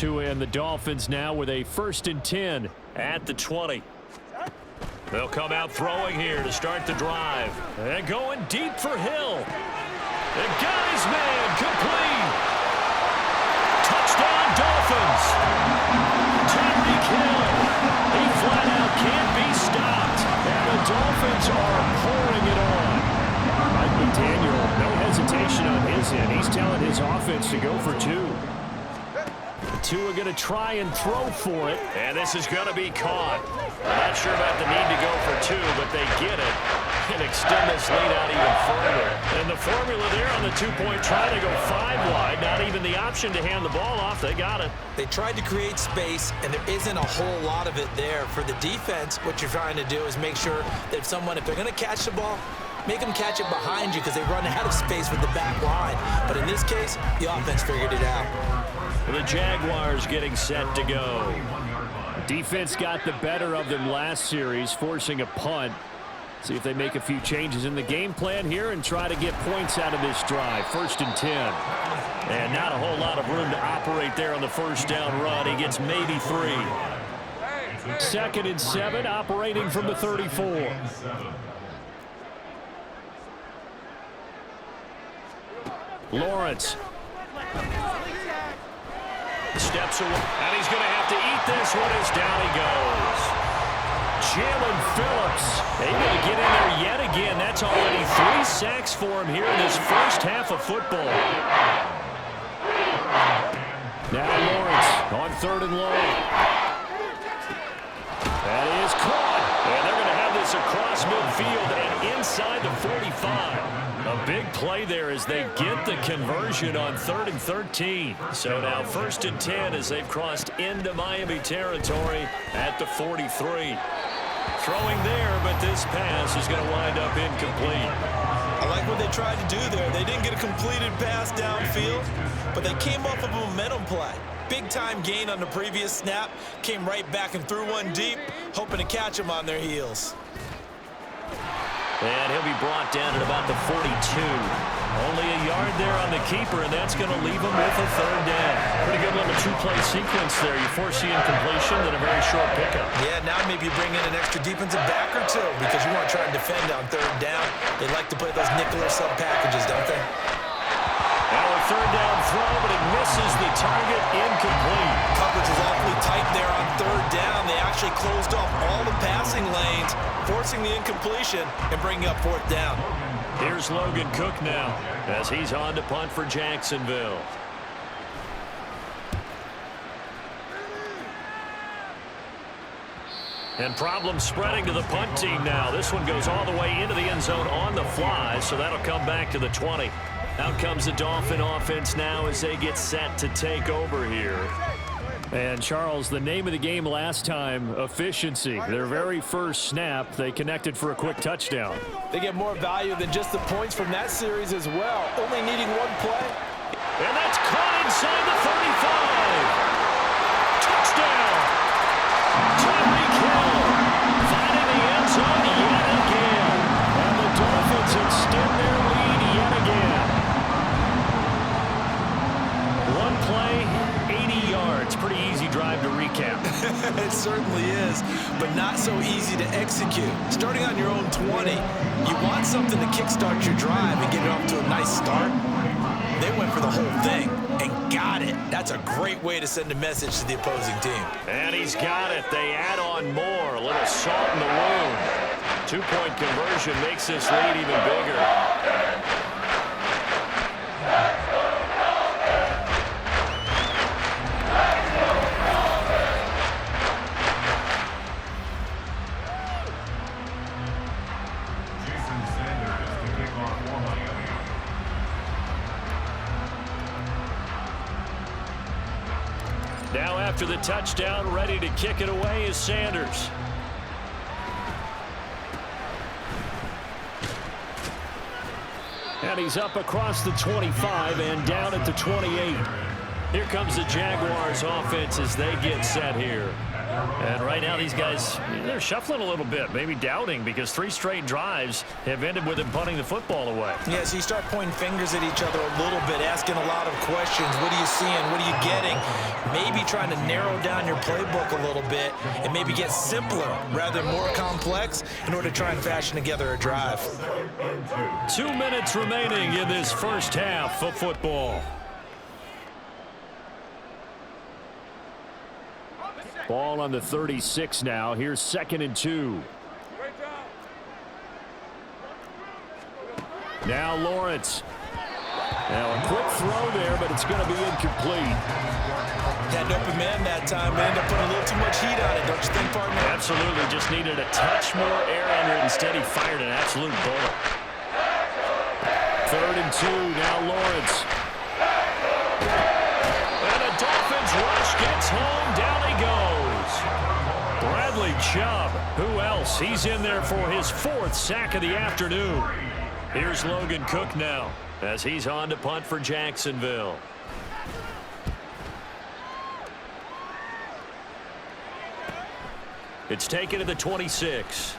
Tua and the Dolphins now with a 1st and 10 at the 20. They'll come out throwing here to start the drive. And going deep for Hill. The guy's man complete. Touchdown Dolphins. Tyreek Hill. He flat out can't be stopped. And the Dolphins are pouring it on. Mike McDaniel, no hesitation on his end. He's telling his offense to go for 2. Tua going to try and throw for it. And this is going to be caught. I'm not sure about the need to go for 2, but they get it and extend this lead out even further. And the formula there on the 2-point try to go 5 wide. Not even the option to hand the ball off. They got it. They tried to create space, and there isn't a whole lot of it there. For the defense, what you're trying to do is make sure that if they're going to catch the ball, make them catch it behind you because they run out of space with the back line. But in this case, the offense figured it out. The Jaguars getting set to go. Defense got the better of them last series, forcing a punt. See if they make a few changes in the game plan here and try to get points out of this drive. 1st and 10. And not a whole lot of room to operate there on the first down run. He gets maybe 3. 2nd and 7, operating from the 34. Lawrence. Steps away, and he's going to have to eat this one as down he goes. Jalen Phillips able to get in there yet again. That's already 3 sacks for him here in this first half of football. Now Lawrence on 3rd and long. That is caught. And they're going to have this across midfield and inside the 45. A big play there as they get the conversion on 3rd and 13. So now 1st and 10 as they've crossed into Miami territory at the 43. Throwing there, but this pass is going to wind up incomplete. I like what they tried to do there. They didn't get a completed pass downfield, but they came up with a momentum play. Big-time gain on the previous snap. Came right back and threw one deep, hoping to catch them on their heels. And he'll be brought down at about the 42. Only a yard there on the keeper, and that's going to leave him with a 3rd down. Pretty good little 2-play sequence there. You foresee incompletion and a very short pickup. Yeah, now maybe you bring in an extra defensive back or 2 because you want to try and defend on 3rd down. They like to play those nickel or sub packages, don't they? Now a 3rd down throw, but it misses the target, incomplete. Coverage was awfully tight there on 3rd down. They actually closed off all the passing lanes, forcing the incompletion and bringing up 4th down. Here's Logan Cook now as he's on to punt for Jacksonville. And problems spreading to the punt team now. This one goes all the way into the end zone on the fly, so that'll come back to the 20. Out comes the Dolphin offense now as they get set to take over here. And, Charles, the name of the game last time, efficiency. Their very first snap, they connected for a quick touchdown. They get more value than just the points from that series as well, only needing 1 play. And that's caught inside the 35. Touchdown! Tyreek Hill finding the end zone yet again. And the Dolphins extend their lead yet again. 1 play, 80 yards. Pretty easy drive to recap. It certainly is, but not so easy to execute. Starting on your own 20, you want something to kickstart your drive and get it off to a nice start. They went for the whole thing and got it. That's a great way to send a message to the opposing team. And he's got it. They add on more. A little salt in the wound. 2-point conversion makes this lead even bigger. Now after the touchdown, ready to kick it away is Sanders. And he's up across the 25 and down at the 28. Here comes the Jaguars offense as they get set here. And right now these guys, they're shuffling a little bit, maybe doubting, because 3 straight drives have ended with him punting the football away. Yeah, so you start pointing fingers at each other a little bit, asking a lot of questions. What are you seeing? What are you getting? Maybe trying to narrow down your playbook a little bit and maybe get simpler rather than more complex in order to try and fashion together a drive. 2 minutes remaining in this first half of football. Ball on the 36 now. Here's 2nd and 2. Now Lawrence. Now a quick throw there, but it's going to be incomplete. That open man that time ended up putting a little too much heat on it, don't you think, partner? Absolutely. Just needed a touch more air under it. Instead, he fired an absolute bullet. 3rd and 2. Now Lawrence. And the Dolphins rush gets home. Down he goes. Bradley Chubb. Who else? He's in there for his 4th sack of the afternoon. Here's Logan Cook now as he's on to punt for Jacksonville. It's taken to the 26.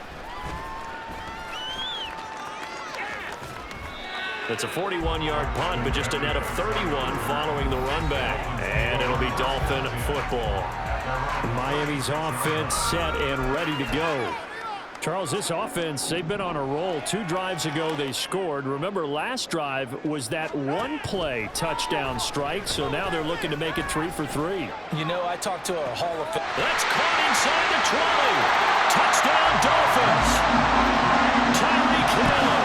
It's a 41-yard punt, but just a net of 31 following the run back. And it'll be Dolphin football. Miami's offense set and ready to go. Charles, this offense, they've been on a roll. 2 drives ago, they scored. Remember, last drive was that 1-play touchdown strike, so now they're looking to make it 3 for 3. You know, I talked to a Hall of Fame. That's caught inside the 20. Touchdown, Dolphins. Tyreek Hill.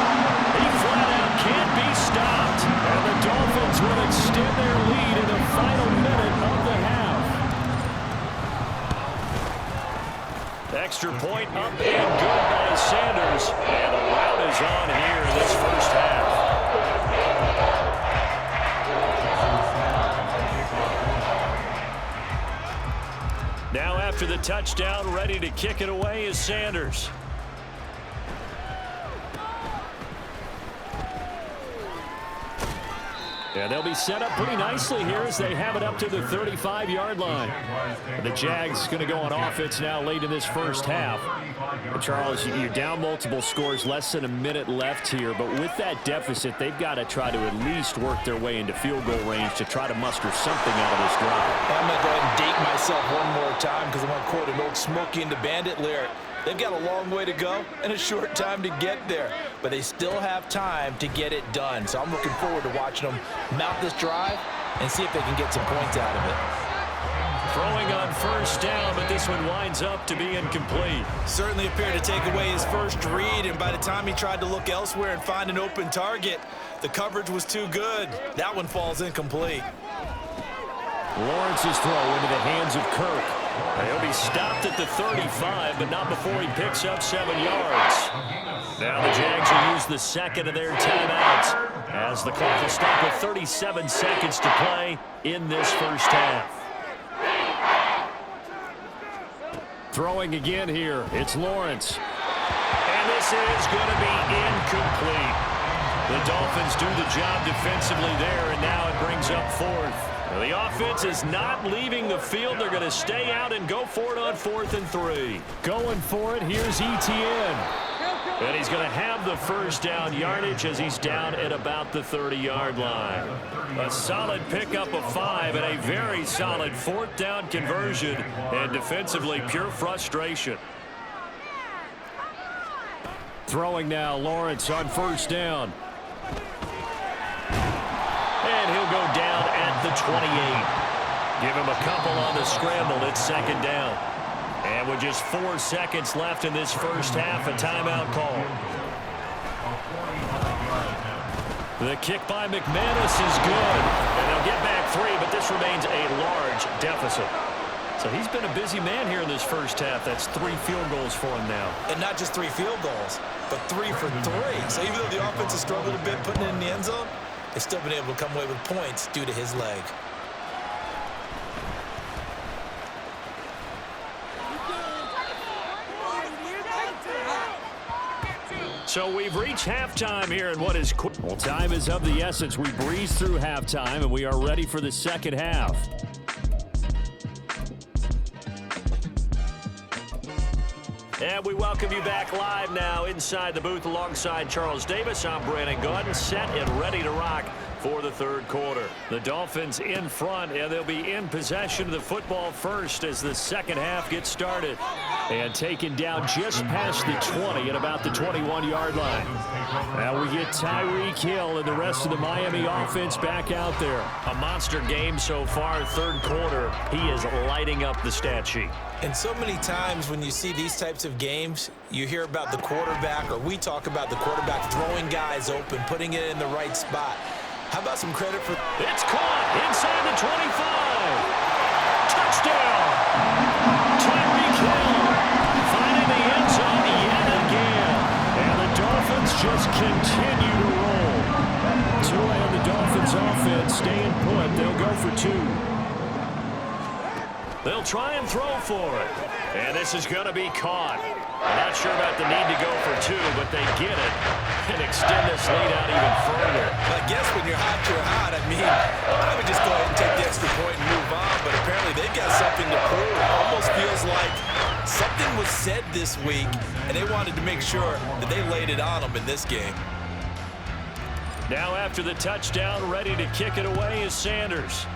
He flat out can't be stopped. And the Dolphins will extend their lead in the final minute of the half. Extra point up and good by Sanders. And the rout is on here in this first half. Now after the touchdown, ready to kick it away is Sanders. And they'll be set up pretty nicely here as they have it up to the 35-yard line. The Jags going to go on offense now late in this first half. And Charles, you're down multiple scores, less than a minute left here. But with that deficit, they've got to try to at least work their way into field goal range to try to muster something out of this drive. I'm going to go ahead and date myself one more time because I want to quote an old Smokey and the Bandit lyric. They've got a long way to go and a short time to get there, but they still have time to get it done. So I'm looking forward to watching them mount this drive and see if they can get some points out of it. Throwing on first down, but this one winds up to be incomplete. Certainly appeared to take away his first read, and by the time he tried to look elsewhere and find an open target, the coverage was too good. That one falls incomplete. Lawrence's throw into the hands of Kirk. He'll be stopped at the 35, but not before he picks up 7 yards. Now the Jags will use the second of their timeouts as the clock will stop with 37 seconds to play in this first half. Throwing again here, it's Lawrence. And this is going to be incomplete. The Dolphins do the job defensively there, and now it brings up 4th. The offense is not leaving the field. They're going to stay out and go for it on 4th and 3. Going for it, here's Etienne. And he's going to have the first down yardage as he's down at about the 30-yard line. A solid pickup of 5 and a very solid 4th down conversion. And defensively, pure frustration. Throwing now, Lawrence on first down. And he'll go down at the 28. Give him a couple on the scramble. It's 2nd down. And with just 4 seconds left in this first half, a timeout call. The kick by McManus is good. And they'll get back 3, but this remains a large deficit. So he's been a busy man here in this first half. That's 3 field goals for him now. And not just 3 field goals, but 3 for 3. So even though the offense has struggled a bit putting it in the end zone, they've still been able to come away with points due to his leg. So we've reached halftime here in what is quick. Well, time is of the essence. We breeze through halftime, and we are ready for the second half. And we welcome you back live now inside the booth alongside Charles Davis. I'm Brandon Gaudin, set and ready to rock for the third quarter. The Dolphins in front, and they'll be in possession of the football first as the second half gets started. And taken down just past the 20 at about the 21-yard line. Now we get Tyreek Hill and the rest of the Miami offense back out there. A monster game so far, third quarter. He is lighting up the stat sheet. And so many times when you see these types of games, you hear about the quarterback, or we talk about the quarterback throwing guys open, putting it in the right spot. How about some credit for... It's caught inside the 25. Touchdown. Tyreek Hill finding the end zone yet again. And the Dolphins just continue to roll. Tua and the Dolphins offense staying put. They'll go for two. They'll try and throw for it. And this is going to be caught. I'm not sure about the need to go for two, but they get it and extend this lead out even further. I guess when you're hot, you're hot. I mean, I would just go ahead and take the extra point and move on, but apparently they've got something to prove. It almost feels like something was said this week, and they wanted to make sure that they laid it on them in this game. Now after the touchdown, ready to kick it away is Sanders.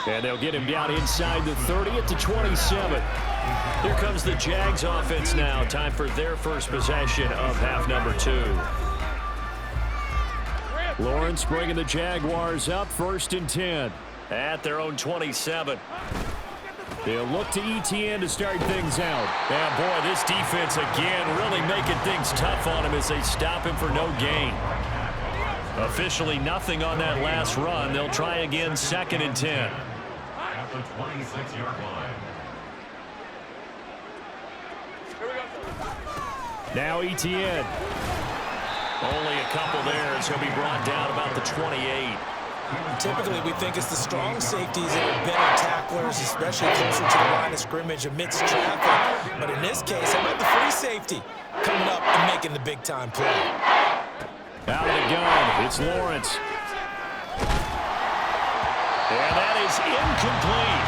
And they'll get him down inside the 30 at the 27. Here comes the Jags offense now. Time for their first possession of half number 2. Lawrence bringing the Jaguars up, 1st and 10. At their own 27. They'll look to ETN to start things out. And boy, this defense again really making things tough on him as they stop him for no gain. Officially nothing on that last run. They'll try again, 2nd and 10. At the 26-yard line. Now ETN. Only a couple there as he'll be brought down about the 28. Typically, we think it's the strong safeties that are better tacklers, especially closer to the line of scrimmage amidst traffic. But in this case, how about the free safety coming up and making the big-time play? Out of the gun, it's Lawrence. And that is incomplete.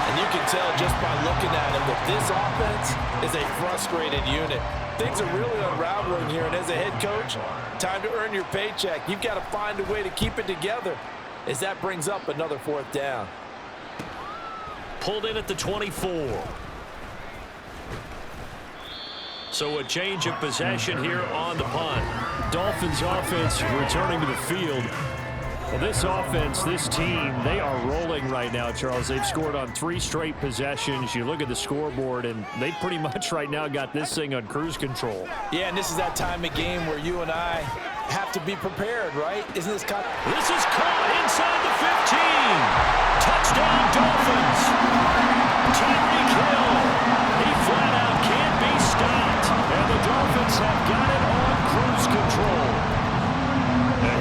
And you can tell just by looking at him that this offense is a frustrated unit. Things are really unraveling here, and as a head coach, time to earn your paycheck. You've got to find a way to keep it together as that brings up another 4th down. Pulled in at the 24. So a change of possession here on the punt. Dolphins offense returning to the field. Well, this offense, this team, they are rolling right now, Charles. They've scored on 3 straight possessions. You look at the scoreboard, and they pretty much right now got this thing on cruise control. Yeah, and this is that time of game where you and I have to be prepared, right? Isn't this kind of... This is caught inside the 15. Touchdown, Dolphins. Tyreek Hill. He flat out can't be stopped. And the Dolphins have got it on cruise control.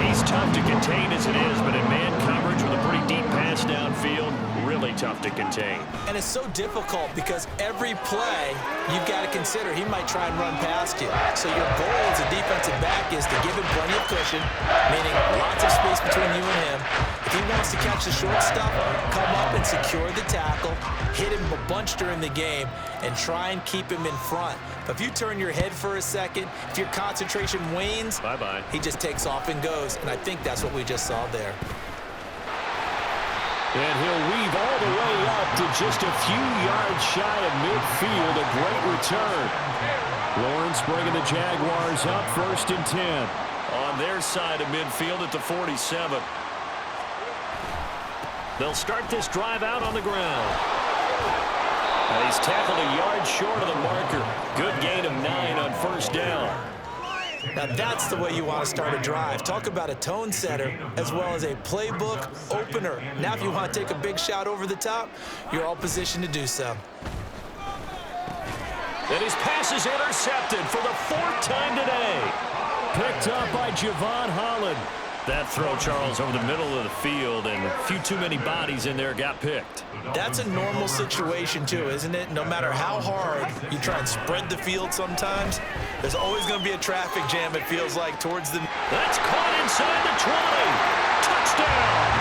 He's tough to contain as it is, but in man coverage with a pretty deep pass downfield, really tough to contain. And it's so difficult because every play you've got to consider he might try and run past you. So your goal as a defensive back is to give him plenty of cushion, meaning lots of space between you and him. If he wants to catch the short stuff, come up and secure the tackle, hit him a bunch during the game, and try and keep him in front. But if you turn your head for a second, if your concentration wanes, bye-bye. He just takes off and goes, and I think that's what we just saw there. And he'll weave all the way up to just a few yards shy of midfield. A great return. Lawrence bringing the Jaguars up, 1st and 10. On their side of midfield at the 47. They'll start this drive out on the ground. And he's tackled a yard short of the marker. Good gain of 9 on 1st down. Now that's the way you want to start a drive. Talk about a tone setter as well as a playbook opener. Now if you want to take a big shot over the top, you're all positioned to do so. And his pass is intercepted for the 4th time today. Picked up by Javon Holland. That throw, Charles, over the middle of the field, and a few too many bodies in there got picked. That's a normal situation, too, isn't it? No matter how hard you try and spread the field sometimes, there's always going to be a traffic jam, it feels like, towards the... That's caught inside the 20. Touchdown.